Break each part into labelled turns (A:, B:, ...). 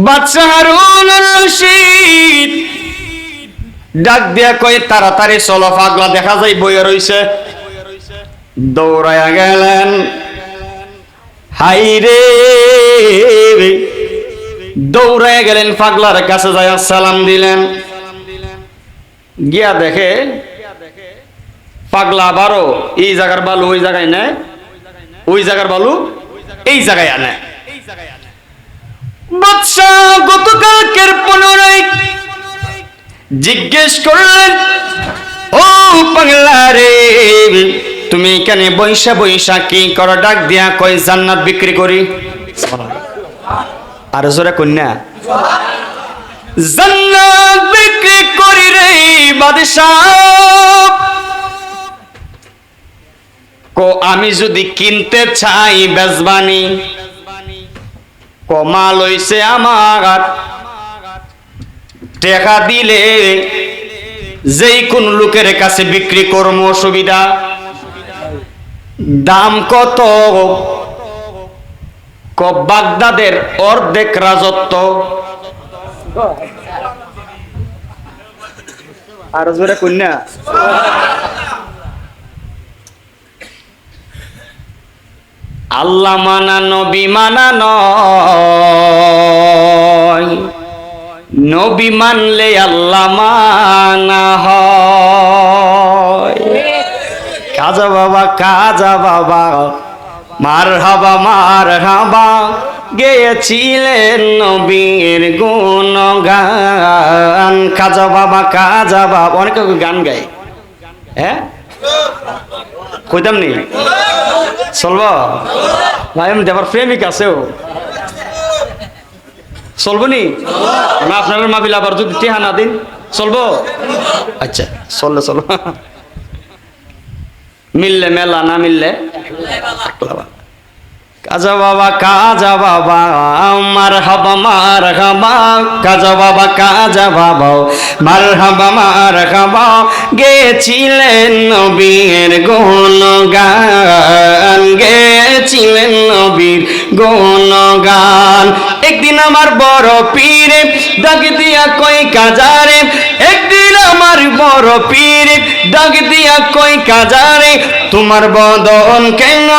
A: বাদশা হারুন রশিদ ডাক দিয়া কয় তাড়াতাড়ি চলো, পাগলা দেখা যায় বইয়া রইছে। দৌড়াইয়া গেলেন, হাইরে দৌড়াইয়া গেলেন, পাগলার কাছে যায় সালাম দিলেন। গিয়া দেখে পাগলা আবারও এই জায়গার বালু ওই জায়গায় নেয়, ওই জায়গার বালু এই জায়গায় আনে। বাদশা গতকালকের পুনরায় জিজ্ঞেস করলেন, ও পাগলা রে, তুমি এখানে বৈশা বৈশা কি করো? ডাক দিয়া কই জান্নাত বিক্রি করি। আর জোরে কন্যা, জান্নাত বিক্রি করি রে বাদশা। কো আমি যদি কিনতে চাই বেজবানি, কমাল হইছে আমার, টাকা দিলে যেই কোন লোকের কাছে বিক্রি করবো, অসুবিধা। দাম কত? বাগদাদের অর্ধেক রাজত্ব। আর জোরে কন্যা, আল্লাহ মানা নবী মানা নয়, নবী মানলে আল্লাহ মানা হয়। কাজা বাবা কাজা বাবা মারহাবা মারহাবা, গেয়েছিলেন নবীর গুণগান। কাজা বাবা কাজা বাবা, অনেকে গান গায়। হ্যাঁ কইতাম নি চলব ভাই, আমি দেবার প্রেমিক আছেও, চলবো নি না? আপনার মাবিল আবার যদি টেহা না দিন চলবো? আচ্ছা চললে চলো, মিললে মেলা, না মিললে কাজা বাবা কাজা বাবা মারহাবা মারহাবা, কাজা বাবা কাজা বাবা মারহাবা মারহাবা, গেছিলেন নবীর গুণগান, গেছিলেন নবীর গুণগান। একদিন আমার বড় পীরে ডাক দিয়া কই কাজারে, একদিন আমার বড় পীরে ডাক দিয়া কই কাজারে, তোমার বদন কেন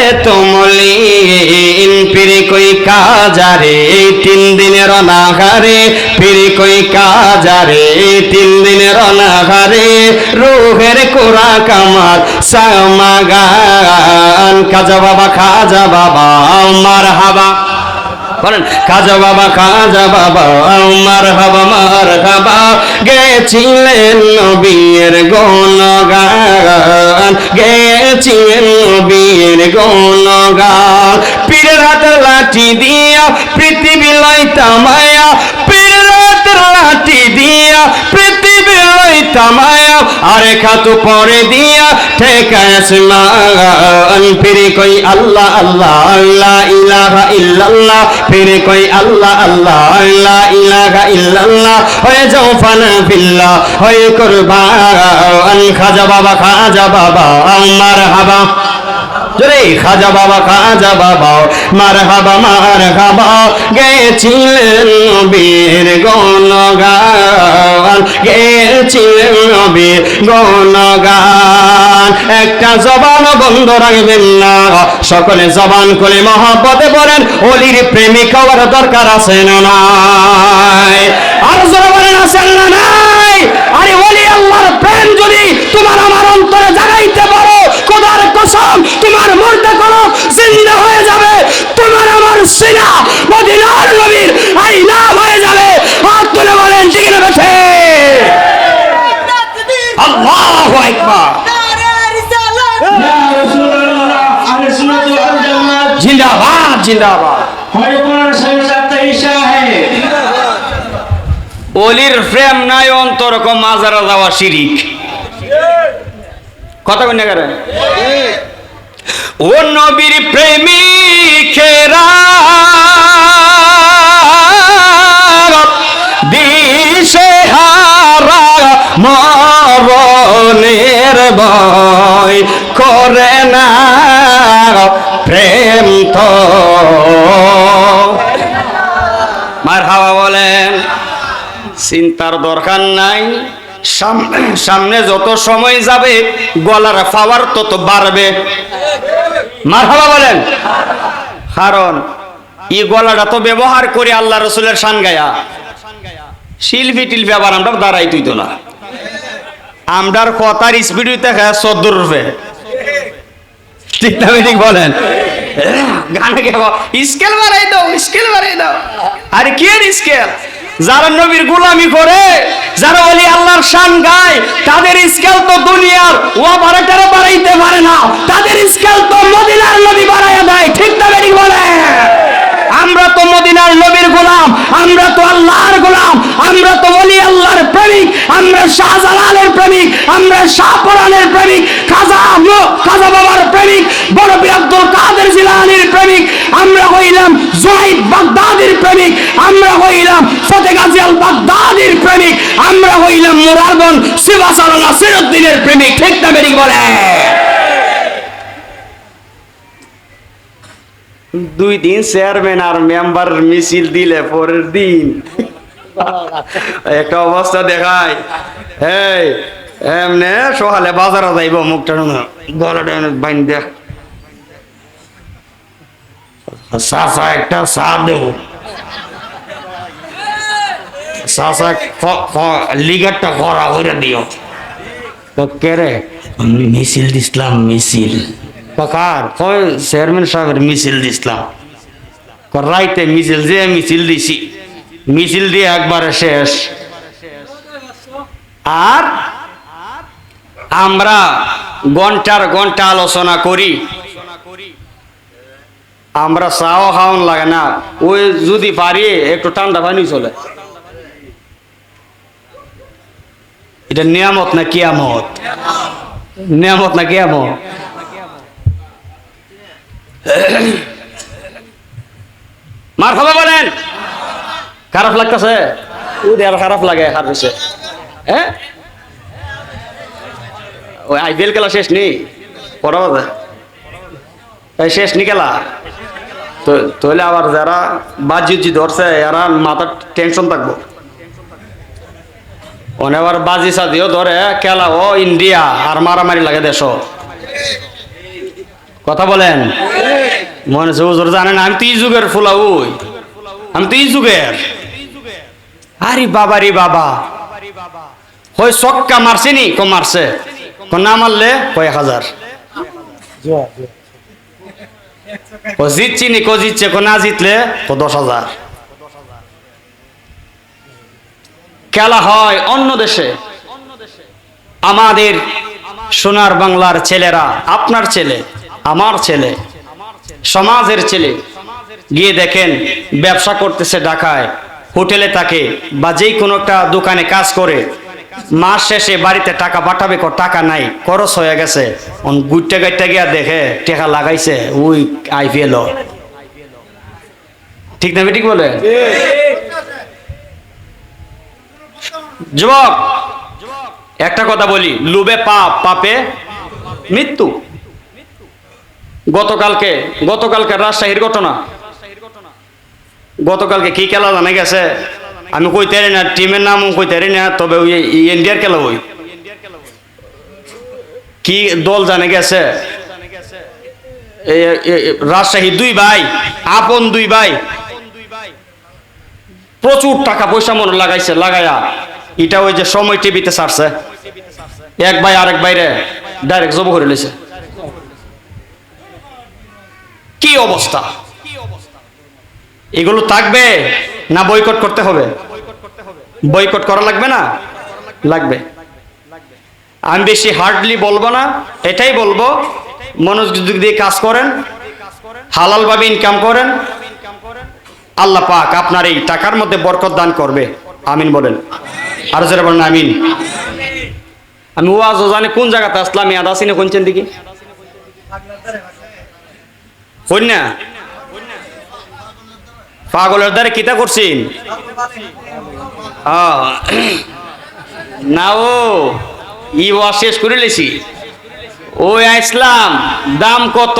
A: এত মলিন? পীরে কই কাজারে 3 দিনের অনাহারে, পীরে কই কাজারে 3 দিনের অনাহারে, রুহের কোরা কামার সামাগান। কাজা বাবা খাজা বাবা মারহাবা বলেন, খাজা বাবা খাজা বাবা মারহাবা মারহাবা, গেছিলেন নবীর গুণগান, গেছিলেন নবীর গুণগান। পীরের হাতে লাঠি দিয়া পৃথিবী লইতা মায়া, পীরের হাতে লাঠি দিয়া পৃথিবী লইতা মায়া, আরে খাতু পরে দিয়া ঠেকায় আসমান। পীরে কই আল্লাহ আল্লাহ লা ইলাহা ইল্লাল্লাহ, পীরে কই আল্লাহ আল্লাহ লা ইলাহা ইল্লাল্লাহ, হয়ে যাও ফানা বিল্লাহ, হয়ে কুরবান। খাজা বাবা মারহাবা জোরে, খাজা বাবা মারহাবা মারহাবা, গেছিলেন নবীর গুণগান, গেছিলেন নবীর গুণগান। একটা জবান বন্ধ রাখবেন না, সকলে জবান করে মহব্বতে বলেন, ওলির প্রেমিক হওয়ার দরকার আছে না নাই? আর জোরে বলেন আছে না নাই? আরে ওলি আল্লাহর প্রেম যদি তোমার আমার অন্তরে জাগাইতে পারো, খোদার কসম তোমার মুর্দা করো জিন্দা হয়ে যাবে, তোমার আমার সিনা মদিনার নবীর আইনা হয়ে যাবে। হাত তুলে বলেন ঠিক না বেঠে? আল্লাহু আকবার, জিন্দাবাদ জিন্দাবাদ। ওলির প্রেম নাই অন্তর কো মাজারা যাওয়া শিরিক। কথা কই না করেন? ও নবীর প্রেমিকেরা দিশে হারা মরণের ভয় করে না, প্রেম তো মারহাবা চিন্তার দরকার নাই, সামনে যত সময় যাবে গলার পাওয়ার তত বাড়বে। মারহাবা বলেন। কারণ এই গলাটা তো ব্যবহার করে আল্লাহ রসুলের শান গায়া, শিল্পী টিলপি আবার আমরা দাঁড়াই তুই তো না, আমরার কথার স্পিড হইতে 14 রুপে, ঠিক না ঠিক বলেন? গানে স্কেল বাড়াই দাও, স্কেল বাড়াই দাও। আরে কি এর স্কেল? যারা নবীর গোলামি করে, যারা ওলি আল্লাহর শান গায়, তাদের স্কেল তো দুনিয়ার ওয়াভারেটারে বাড়াইতে পারে না, তাদের স্কেল তো মদিনার নবী বাড়াইয়া দেয়, ঠিক না ঠিক বলে? আমরা তো মদিনার নবীর গোলাম, আমরা তো আল্লাহর গোলাম, আমরা তো ওলি আল্লাহর প্রেমিক, আমরা শাহজালালের প্রেমিক, আমরা শাহপরানের প্রেমিক, খাজা বাবার প্রেমিক, বড় পীর আব্দুল কাদের জিলানীর প্রেমিক, আমরা হইলাম জুনাইদ বাগদাদির প্রেমিক, আমরা হইলাম ফতেহ গাজী আল বাগদাদির প্রেমিক, আমরা হইলাম মুরাদন সিবাসাল নাসিরউদ্দিনের প্রেমিক, ঠিক না ঠিক বলে? 2 দিন চেয়ারম্যান আর মেম্বার মিছিল দিলে পরের দিন একটা অবস্থা দেখায়, এই এমনে সকালে বাজারে যাইব, মুখটা গলাটা বাইন দেখ, চাচা একটা চা দেব, চাচা লিগারটা করা করে দিও। কে রে? মিছিল দিছিলাম, মিছিল। কার? চেয়ারম্যান সাহেবের মিছিল দিছিলাম। রাইতে মিছিল যে মিছিল দিছি, মিছিল দিয়ে একবারে শেষ। আর আমরা ঘন্টার ঘন্টা আলোচনা করি, আমরা চাও খাওয়ান লাগে না, ওই যদি পারি একটু ঠান্ডা পানি চলে। এটা নিয়ামত না কিয়ামত? নিয়ামত না কিয়ামত? মারহাবা বলেন। খারাপ লাগতেছে? আর খারাপ লাগে, খারাপ হয়েছে। হ্যাঁ, ওই আইপিএল খেলা শেষ নেই, পড়া শেষ নি খেলা তো, তাহলে আবার যারা বাজি ধরছে এরা মাথার টেনশন থাকবো। আবার বাজি সাজিও ধরে খেলা, ও ইন্ডিয়া আর মারামারি লাগে দেশ। কথা বলেন? মনে হচ্ছে জানে না, আমি তো এই যুগের ফুলা, ওই আমি তো এই যুগের। আরে বাবা রে বাবা, ওই ছক্কা মারছে নি? কম মারছে, না মারলে কয়েক হাজার। ও জিতছি নি? কো জিতছে, না জিতলে 10,000। খেলা হয় অন্য দেশে, আমাদের সোনার বাংলার ছেলেরা, আপনার ছেলে, আমার ছেলে, সমাজের ছেলে গিয়ে দেখেন ব্যবসা করতেছে ঢাকায়, হোটেলে থাকে বা যেই কোনো একটা দোকানে কাজ করে, মাস শেষে বাড়িতে টাকা পাঠাবে, টাকা নাই, খরচ হয়ে গেছে, গুইটা গাইটা গিয়া দেখে টাকা লাগাইছে ওই আইপিএল। ঠিক না ঠিক বলে? যুবক, একটা কথা বলি, লোভে পাপ, পাপে মৃত্যু। গতকালকে রাজশাহীর ঘটনা, গতকালকে কি খেলা জানা গেছে? আমি কইতে পারি না, টিমের নাম কইতে পারি না, তবে ওই ইন্ডিয়ার খেলা, ওই কি দল জানে গেছে? রাজশাহী 2 ভাই, আপন 2 ভাই, প্রচুর টাকা পয়সা মনে লাগাইছে, লাগাইয়া এটা ওই যে সময় টিভিতে ছাড়ছে, এক ভাই আরেক বাইরে ডাইরেক্ট জব করে লইছে। কি অবস্থা! এগুলো থাকবে না বয়কট করতে হবে? বয়কট করা লাগবে না? লাগবে। আমি বেশি হার্ডলি বলবো না, এটাই বলবো, মনোযোগ দিয়ে কাজ করেন, হালাল ভাবে ইনকাম করেন, আল্লাহ পাক আপনার এই টাকার মধ্যে বরকত দান করবে। আমিন বলেন। আর যারা বলেন আমিন। আমি ওয়াজ জানি কোন জায়গাতে আসলাম, ইয়াদ আসিনি কোনছেন দিকে হই না? পাগলের দ্বারে কিতা করছেন না? ও ই ওয়াজ শেষ করে লেছি। ওই ইসলাম দাম কত?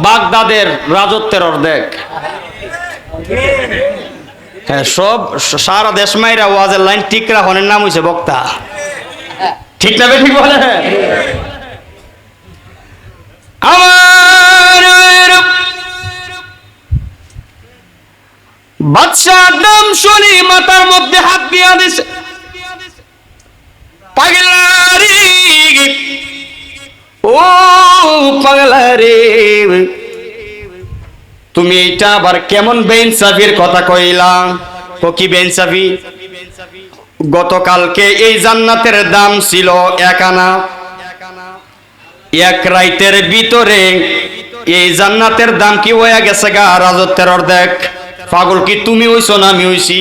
A: বাগদাদের রাজত্বের অর্ধেক। হ্যাঁ, সব সারা দেশ মাইরা ওয়াজের লাইন টিকরা হনের নাম হইছে বক্তা। ঠিক না ঠিক বলে? আমার বাদশার নাম শুনি মাথার মধ্যে হাত দিয়া দিছে। পাগলারি ও পাগলারি, তুমি এইটা আবার কেমন বেইনসাফির কথা কইলা? তো কি বেইনসাফি? গতকালকে এই জান্নাতের দাম ছিল 1 আনা, 1 রাইতের ভিতরে এই জান্নাতের দাম কি হয়ে গেছে গা রাজত্বের অর্ধেক। পাগল কি তুমি হইছো না আমি হইছি?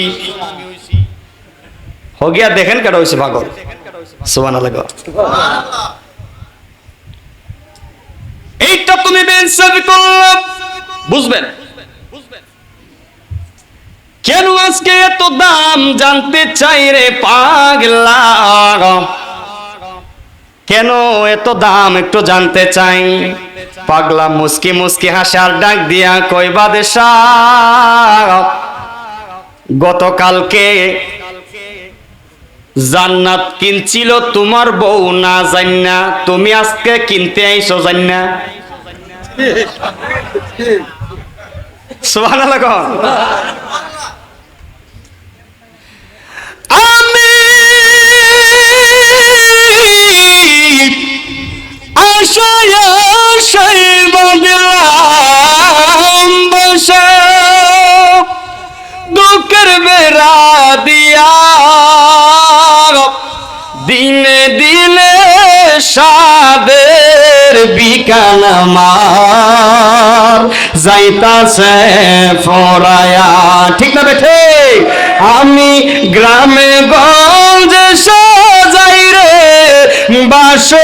A: হগিয়া দেখেন কেন হইছে পাগল। সুবহানাল্লাহ। এইটা তুমি বেইনসাফি করলে বুঝবেন কেন আজকে এত দাম জানতে চাই রে পাগলা, কেন এত দাম একটু জানতে চাই। পাগলা মুস্কি মুস্কি হাসার ডাক দিয়া কই বাদশাহ, গতকালকে জান্নাত কিনছিল তোমার বউ না জান্না, তুমি আজকে কিনতে আইছো জান্না। সুবহানাল্লাহ। আমি আশায় আশায় বাঁধলাম বসা, দুঃখের বেড়া দিয়া দিনে দিনে সাদের বিকান আমার যাইতাছে ফরায়া। ঠিক না বেঠে? আমি গ্রামে গঞ্জে সাজাই রে বাসর,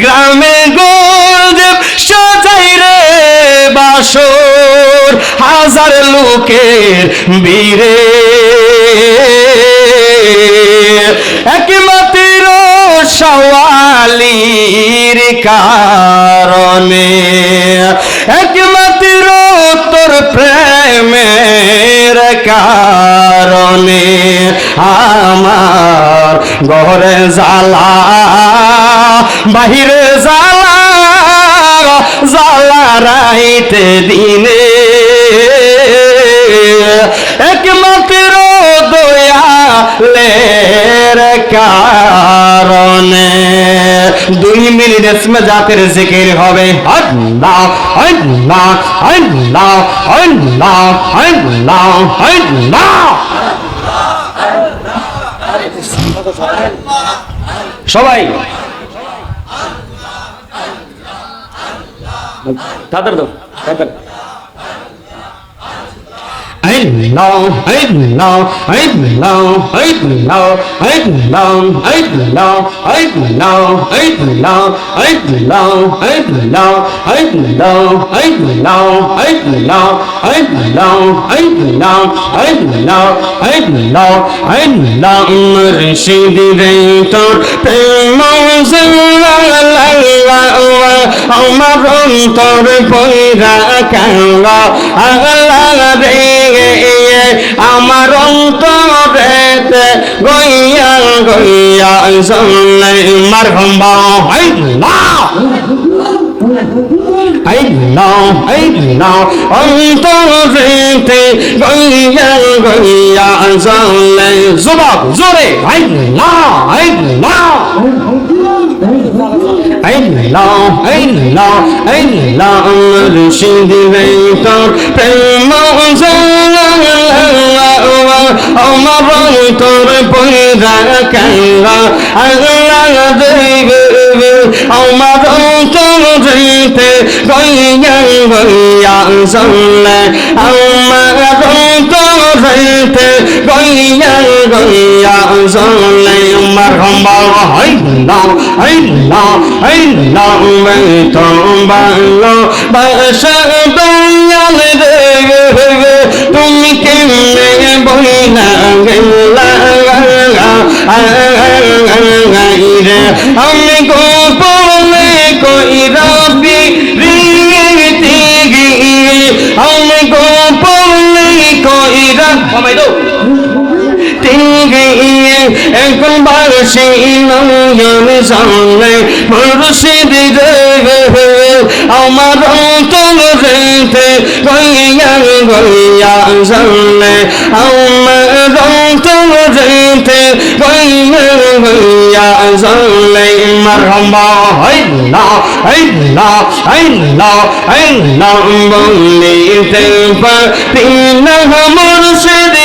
A: গ্রামে গঞ্জে সাজাই রে বাসর, হাজার লোকের বীরে একমাত্র সওয়ালির কারণে, একমাত্র তোর প্রেমের কারণে আমার ঘরে জ্বালা বাহিরে জ্বালা, জ্বালা রাইতে দিনে, একমাত্র দয়ালের কারণে। 2 মিনিট ইসমে জাতের জিকির হবে। আল্লাহ আল্লাহ আল্লাহ আল্লাহ আল্লাহ আল্লাহ। সবাই তাদের দাও তাদের। Allah, Allah, Allah, Allah, Allah, Allah, Allah, Allah, Allah, Allah, Allah, Allah, Allah, Allah, Allah, Allah, Allah, মুর্শিদ রে তোর প্রেম আমার অন্তর পয়রা কাঙ্গা আল্লাহ রে, আমার অন্তরেতে গইয়া গইয়া শুনলে মারহাবা। আল্লাহ আল্লাহ আল্লাহ অন্তরেতে গইয়া গইয়া শুনলে যুবক জোরে আল্লাহ আল্লাহ আল্লাহ আল্লাহ আল্লাহ মুর্শিদ রে তোর প্রেম আমার অন্তর পয়রা কাঙ্গা আল্লাহ দেবে, আমার অন্তর যেতে গইয়া গইয়া শুনলে, আমার অন্তর যেতে গইয়া গইয়া শুনলে মারহাবা। আল্লাহ আল্লাহ আল্লাহ তোমরা বাসা দয়াল রে, তুমি কেমনে বইলা গেলা রে, আমি গোপনে কই রবি রীতি কমাই দাও একবার সেই নয়ন সামনে মুর্শিদ আমার অন্তরেতে গইয়া গইয়া সামনে আমার অন্তরেতে গইয়া গইয়া সামনে মারহাবা আল্লাহ আল্লাহ আল্লাহ আল্লাহ বলিতে পারি না মুর্শিদ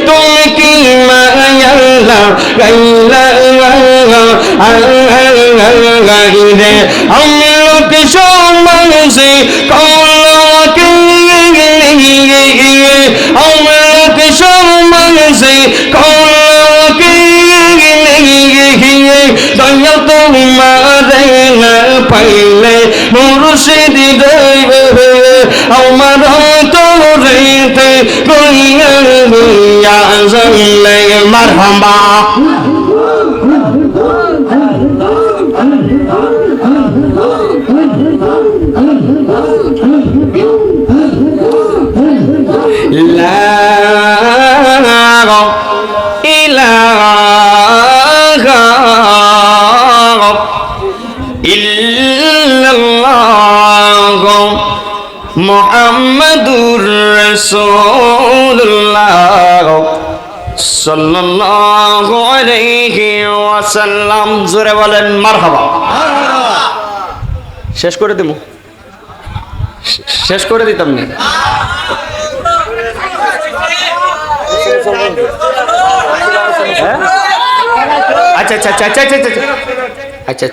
A: তুমি কি মায়াল্লা গাইলা গাইরে আমি লোক সমাজে কলকে আমি লোক সমাজে কলকে দয়া তোমারে না পাইলে মুর্শিদ আমার অন্তরেতে গইয়া গইয়া জানলে মারহাবা লা ইলাহা ইল্লাল্লাহ মুহাম্মাদুর রাসূলুল্লাহ সাল্লাল্লাহু আলাইহি ওয়াসাল্লাম জোরে বলেন মারহাবা শেষ করে দেব শেষ করে দিতাম না আচ্ছা আচ্ছা আচ্ছা আচ্ছা আচ্ছা আচ্ছা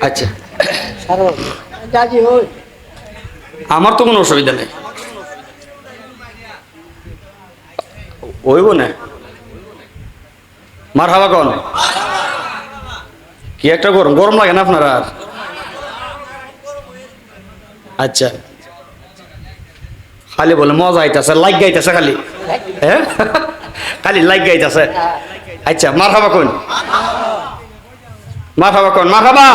A: আচ্ছা আচ্ছা আমার তো কোনো অসুবিধা নেই ওইব না মারহাবা কোন কি একটা গরম গরম লাগে না আপনার আর আচ্ছা খালি বলে মজা আইতাছে লাইক গাইতেছে খালি হ্যাঁ খালি লাইক গাইতেছে আচ্ছা মারহাবা কোন মারহাবা কোন মারহাবা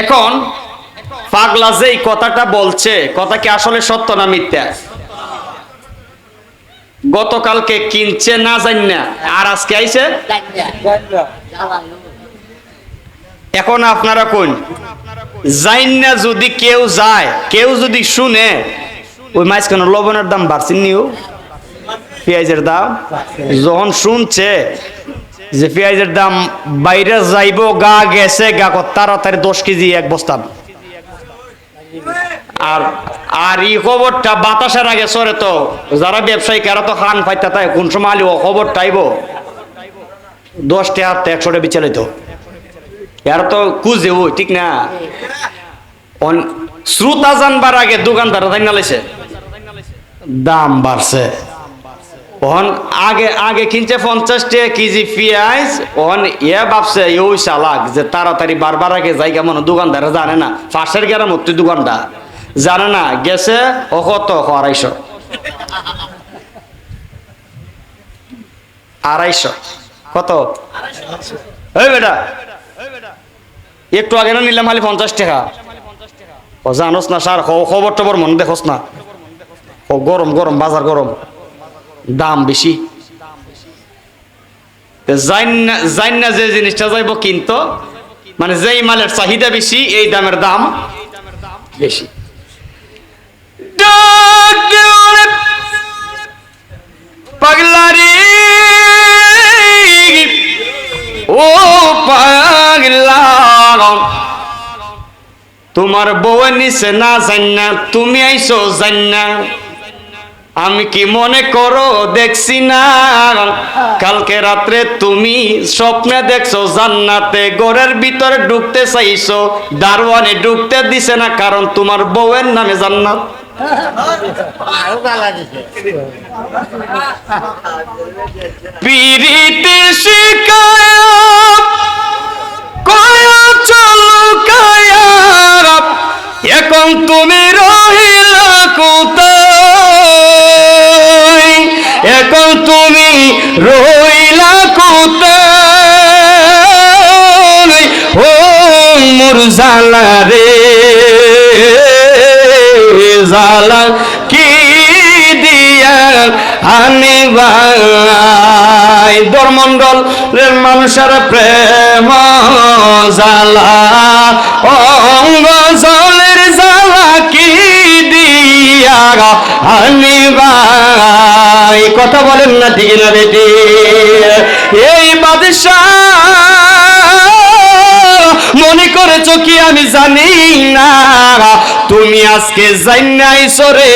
A: এখন পাগলা যে এই কথাটা বলছে কথা কি আসলে সত্য না মিথ্যা গতকালকে কিনছে না জানি আর আজকে আইছে এখন আপনারা কোন জাইন না যদি কেউ যায় কেউ যদি শুনে ওই মাঝখানে লবণের দাম বাড়ছে নিও পেঁয়াজের দাম যখন শুনছে যে পেঁয়াজের দাম বাইরে যাইব গা গেছে গা তাড়াতাড়ি 10 কেজি এক বস্তা আর আর এই খবরটা বাতাসের আগে সরে তো যারা ব্যবসায়ী কারা তো খান পাইতা তাই কোন সময় আলি ও খবরটা আইব 10 টাকা 100 টাকা বিচালিত এর তো খুঁজে ওই ঠিক না শ্রোতা জানবার আগে দোকানদার জানা লাইছে দাম বাড়ছে ওহন আগে আগে কিনছে 50 টাকা কেজি পেঁয়াজ ওহন এ ভাবছে ওই চালাক যে তাড়াতাড়ি বারবার আগে জায়গা মনে দোকানদার জানে না পাশের গ্রাম মতো দোকানটা জানে না গেছে ও কত 250 কত এই বেটা একটু আগে না নিলাম খালি 50 টাকা ও জানোস না স্যার খবর টবর মনে দেখোস না ও গরম গরম বাজার গরম দাম বেশি জান না যে জিনিসটা যাইব কিন্তু মানে যেই মালের চাহিদা বেশি এই দামের দাম বেশি পাগলারি ও পাগলা তোমার বউ নিছে না জান না তুমি আইছো জান না আমি কি মনে করো দেখছি না কালকে রাত্রে তুমি স্বপ্নে দেখছো জান্নাতে ঘরের ভিতরে ঢুকতে চাইছো দারওয়ানে ঢুকতে দিছে না কারণ তোমার বউয়ের নামে জান্নাত পিরিতে শিকায়া কয়া চলো কায়া এখন তুমি রহিলা কোথায় এখন তুমি রইলা কোথায় ও জালা রে জালা কি দিয়া আনি ভাই দরমন্ডল মানুষের প্রেম জালা অঙ্গ জলের জালা কি দিয়া আনি ভাই কথা বলেন না ঠিক না বেটি এই বাদশাহ মনে করেছো কি আমি জানি না তুমি আজকে জানাইছো রে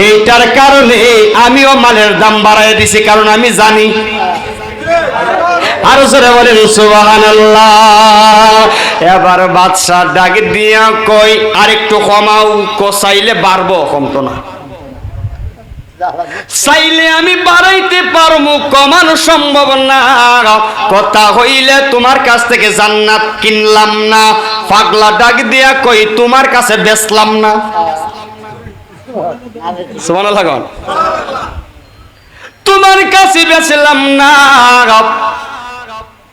A: এইটার কারণে আমিও মালের দাম বাড়াই দিছি কারণ আমি জানি আরো জোরে বলেন সুবহানাল্লাহ এবার বাদশা ডাক দিয়া কই আরেকটু কমাও চাইলে বাড়বো কমতো না চাইলে আমি বাড়াইতে পারবো কমানো সম্ভব না কথা হইলে তোমার কাছ থেকে জান্নাত কিনলাম না পাগলা ডাক দিয়া কই তোমার কাছে বেচলাম না সুবহানাল্লাহ তোমার কাছে বেচলাম না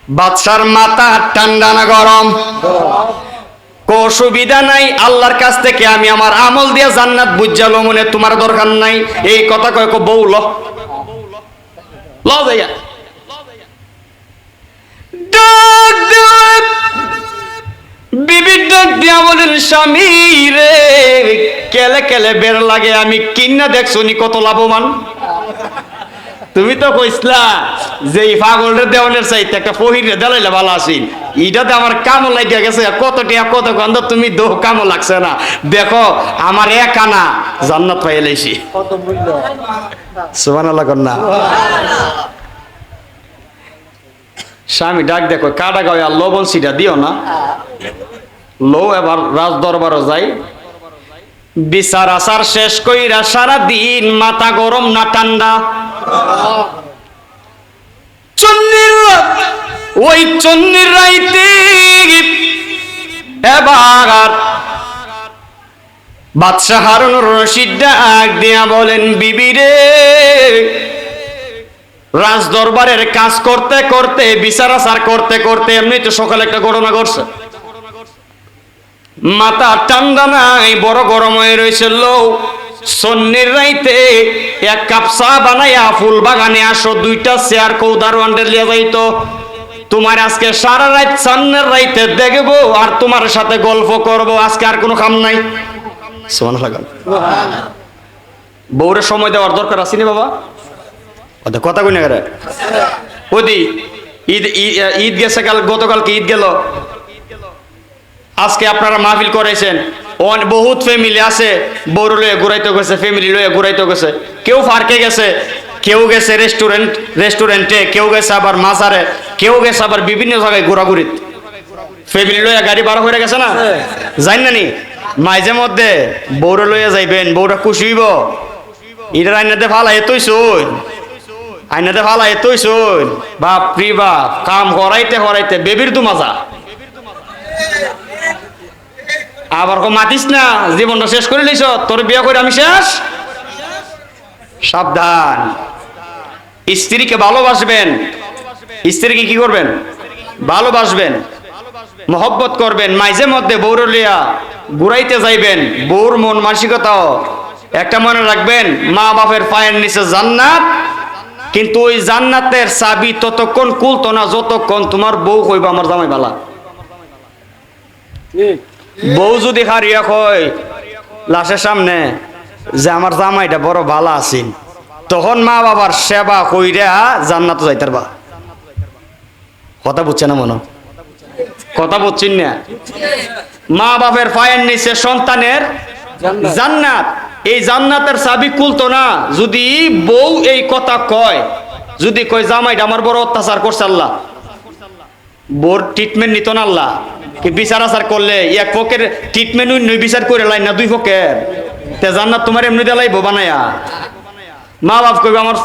A: বাদশার মাথা ঠান্ডা না গরম অসুবিধা নাই আল্লাহর কাছ থেকে আমি আমার আমল দিয়ে জান্নাত বুঝালো মনে তোমার দরকার নাই এই কথা কয় বউ ল যাইয়া বিবি ডাক দিয়া বলেন স্বামী রে কেলে কেলে বের লাগে আমি কিনা দেখছো নি কত লাভবান তুমি তো কইসলা যে এই পাগলের দেওয়ানের চাইতে একটা ফহিরে দেলাইলে ভালো আছিস এইটাতে আমার কামও লাগিয়া গেছে কত টিয়া কত গন্ধ তুমি দো কামও লাগছে না দেখো আমার এক আনা জান্নাত পাই লাইছি কত মূল্য সুবহানাল্লাহ কন্যা স্বামী ডাক দেখো কাটা গায়ে আর লবণ সিটা দিও না লো এবার রাজ দরবারও যাই বিচার আচার শেষ কইরা সারা দিন মাথা গরম না ঠান্ডা ওই চন্নির রাইতে এবার বাদশাহ হারুনুর রশিদ ডাক দিয়া বলেন বিবি রে রাজ দরবারের কাজ করতে করতে বিচার আচার করতে করতে এমনি তো সকালে একটা ঘটনা ঘটছে মাথা ঠান্ডা নাই বড় গরম হয়ে রয়েছে লো সন্নির রাইতে এক কাপ চা বানাইয়া ফুল বাগানে আসো দুইটা চেয়ার কৌদারওয়ান্ডে লিয়ে যাইতো তোমার আজকে সারা রাত সান্নের রাইতে দেখবো আর তোমার সাথে গল্প করব আজকে আর কোনো কাম নাই সুবহানাল্লাহ বউরের সময় দেওয়ার দরকার আছে নি বাবা ওদের কথা কই না করে ওদি ঈদ গেছে কাল গতকালকে ঈদ গেল আজকে আপনারা মাহফিল করেছেন বহুত ফ্যামিলি আছে বড় লয়ে ঘুরাইতে গেছে ফ্যামিলি লয়ে ঘুরাইতে গেছে কেউ পার্কে গেছে কেউ গেছে রেস্টুরেন্টে কেউ গেছে আবার মাজারে কেউ গেছে আবার বিভিন্ন জায়গায় ঘোরাঘুরিত ফ্যামিলি লয়ে গাড়ি ভাড়া হয়ে গেছে না জান না নি মাঝে মধ্যে বড় লয়ে যাইবেন বউরা খুশি হইব ইটার আইনাতে ফালা এতই শোন আইনাতে ফালা এতই শোন বাপ রে বাপ কাম হরাইতে বেবির দু মাজা আবার মাতিস না জীবনটা শেষ করে নিস তোর বিয়ে করে আমি শেষ সাবধান স্ত্রীকে ভালোবাসবেন স্ত্রীকে কি করবেন ভালোবাসবেন মহব্বত করবেন মাঝে মধ্যে বউর লিয়া ঘুরাইতে যাইবেন বউর মন মানসিকতাও একটা মনে রাখবেন মা বাপের পায়ের নিচে জান্নাত কিন্তু ওই জান্নাতের চাবি ততক্ষণ খুলতো না যতক্ষণ তোমার বউ কইবা আমার জামাই বালা বউ যদি হারিয়া কয় লাশের সামনে যে আমার জামাইটা বড় ভালো আছেন তখন মা বাবার সেবা কইরা জান্নাত যাইতার বা কথা বুঝছে না মনে কথা বুঝছেন না মা বাপের পায়ের নিচে সন্তানের জান্নাত এই জান্নাতের চাবি খুলতো না যদি বউ এই কথা কয় যদি কয় জামাইটা আমার বড় অত্যাচার করছে আল্লাহ বউর ট্রিটমেন্ট নিত না আল্লাহ কি বিচার আচার করলে এক পক্ষের ট্রিটমেন্ট নই বিচার করে লাই না দুই পক্ষের তে জান্নাত তোমার এমনি দেলাই বানায়া মা বাপ কইব আমার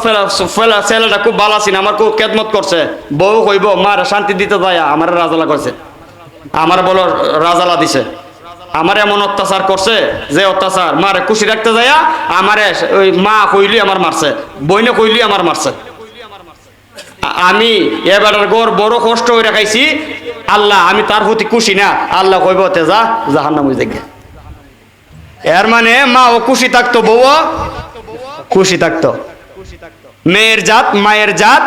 A: ছেলেটা খুব ভালো আছেন আমার খুব খেদমত করছে বউ কইব মার শান্তি দিতে যায় আমার রাজালা করছে আমার বলো রাজালা দিছে আমার এমন অত্যাচার করছে যে অত্যাচার মারে খুশি রাখতে যায় আমারে ওই মা কইলি আমার মারছে বইনে কইলি আমার মারছে আমি এবার গড় বড় কষ্ট হয়ে রাখাইছি আল্লাহ আমি তার প্রতি খুশি না, আল্লাহ কইব তে যা জাহান্নামে যাইগে। এর মানে মা ও খুশি থাকতো, বউ খুশি থাকতো। মেয়ের জাত মায়ের জাত,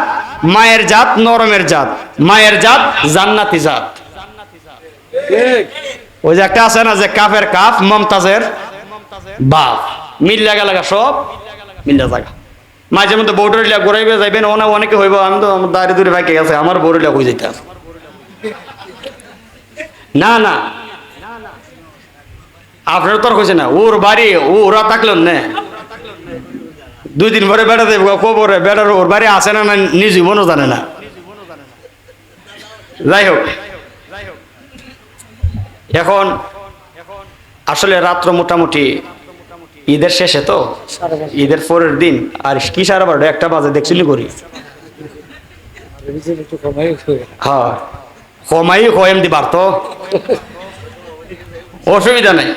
A: মায়ের জাত নরমের জাত, মায়ের জাত জান্নাতি জাত। ওই যে একটা আছে না যে কাফের কাফ মমতাজের বাপ, মিল্লা গেলাগা সব মিল্লা জায়গা। মাঝে মধ্যে বউডরিলা ঘুরাইবে যাইবেন, অনেকে হইব আমি তো আমার দাঁড়িয়ে দূরে ভাইকে গেছে আমার বউডরিলা হয়ে যেতে না না আপনার তোর কইছে না ওর বাড়ি ওরা থাকলেন না, 2 দিন পরে বেড়া দেব কবরে, বেড়ার ওর বাড়ি আছে না নিজ জীবনও জানে না। যাই হোক, এখন আসলে রাত্র মোটামুটি ঈদের শেষে তো, ঈদের পরের দিন আর কি 12:30 1টা বাজে দেখছিলি করি। হ্যাঁ কমাই কয়েম দিবার তো অসুবিধা নাই,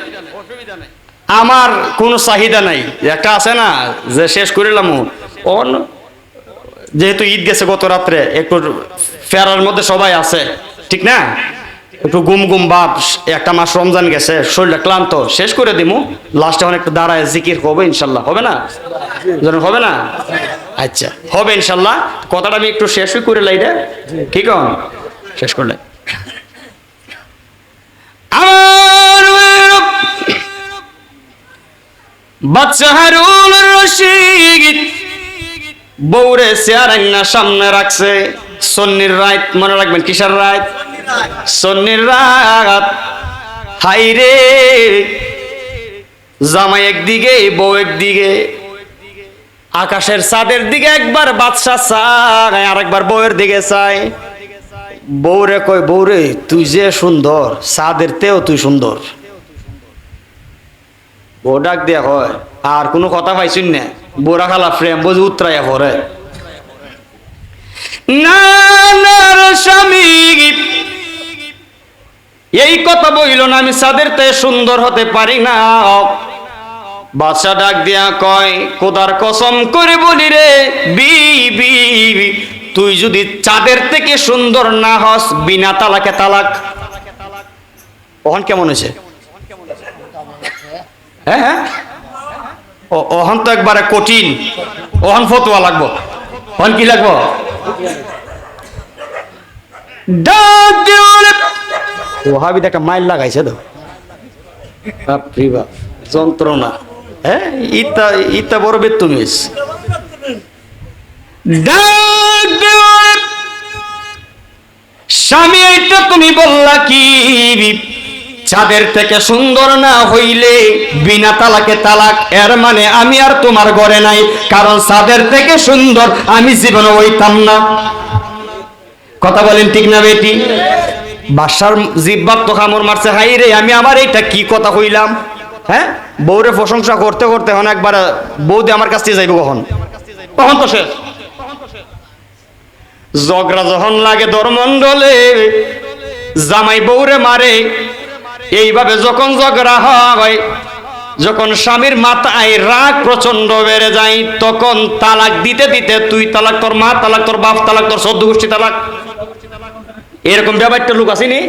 A: আমার কোনো চাহিদা নাই। একটা আছে না যে শেষ করিলাম, যেহেতু ঈদ গেছে গত রাত্রে, একটু ফেরার মধ্যে সবাই আছে ঠিক না, একটু গুম গুম ভাব, 1টা মাস রমজান গেছে, শরীরটা ক্লান্ত, শেষ করে দিমু। লাস্টে অনেক একটু দাঁড়ায় জিকির হবে ইনশাল্লাহ, হবে না? হবে না? আচ্ছা হবে ইনশাল্লাহ। কথাটা আমি একটু শেষই করে লাই রে, ঠিক আছে? শেষ করলে আমার বাচ্চা হারুন রশিদ বউরে চেয়ারান্না সামনে রাখছে। সন্নির রাত মনে রাখবেন, কিসের রাত? সন্নির রাত। হাই রে জামাই একদিকে বউ একদিকে, আকাশের চাঁদের দিকে একবার বাদশা চায়, আরেকবার বউয়ের দিকে চায়। বউরে কই, বউরে তুই যে সুন্দর, চাঁদের তেও তুই সুন্দর। বউ ডাক দিয়া হয় আর কোনো কথা পাইছুন না, বোরা খালা প্রেম বুঝি উত্তরাইয়া পড়ে। না স্বামী এই কথা বইল না, আমি চাঁদের তে সুন্দর হতে পারি না। বাদশা ডাক দিয়া কয়, খোদার কসম করে বলি রে বিবি, তুই যদি চাঁদের থেকে সুন্দর না হস, বিনা তালাকে তালাক। ওহন কেমন হয়েছে? হ্যাঁ হ্যাঁ ওহন তো একবারে কঠিন, ওহন ফতোয়া লাগবো। ওহন কি লাগবো? ওহাবিদ একটা মাইল লাগাইছে তো, বাপরে বাপ যন্ত্রণা। হ্যাঁ ইতা ইতা বড় বেতুমিস। স্বামী এইটা তুমি বললা কি, চাঁদের থেকে সুন্দর না হইলে বিনা তালাকে তালাক। এর মানে আমি আর তোমার ঘরে নাই, কারণ চাঁদের থেকে সুন্দর আমি জীবনে হইতাম না। কথা বলেন ঠিক না বেটি? বাসার জিব্বাত তো কামড় মারছে, হাই রে আমি আবার এইটা কি কথা হইলাম। হ্যাঁ বউরে প্রশংসা করতে করতে হন একবার বৌদি আমার কাছ থেকে যাইব, কখন তখন তো শেষ। ঝগড়া যখন লাগে দরমন্ডলে, জামাই বউরে মারে, এইভাবে যখন ঝগড়া হয়, যখন স্বামীর মাথায় রাগ প্রচন্ড বেড়ে যায়, তখন তালাক দিতে দিতে তুই তালাক, তোর মা তালাক, তোর বাপ তালাক, তোর 14 গোষ্ঠী তালাক। এরকম ব্যাপারটা লোক আসেনি?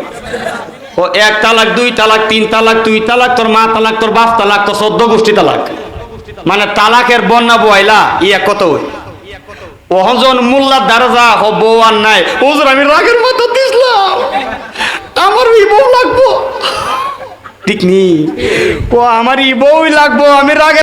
A: ও 1 তালাক 2 তালাক 3 তালাক, তুই তালাক, তোর মা তালাক, তোর বাপ তালাক, তোর 14 গোষ্ঠী তালাক। মানে তালাকের বন্যা বইলা ইয়া কত ওহজন মোল্লার দরজা হব আর নাই, হুজুর আমি রাগের মতো দিছিলাম, আমার ই বউ লাগবো। ঠিক নি, ও আমার ই বউই লাগবো, আমি রাগের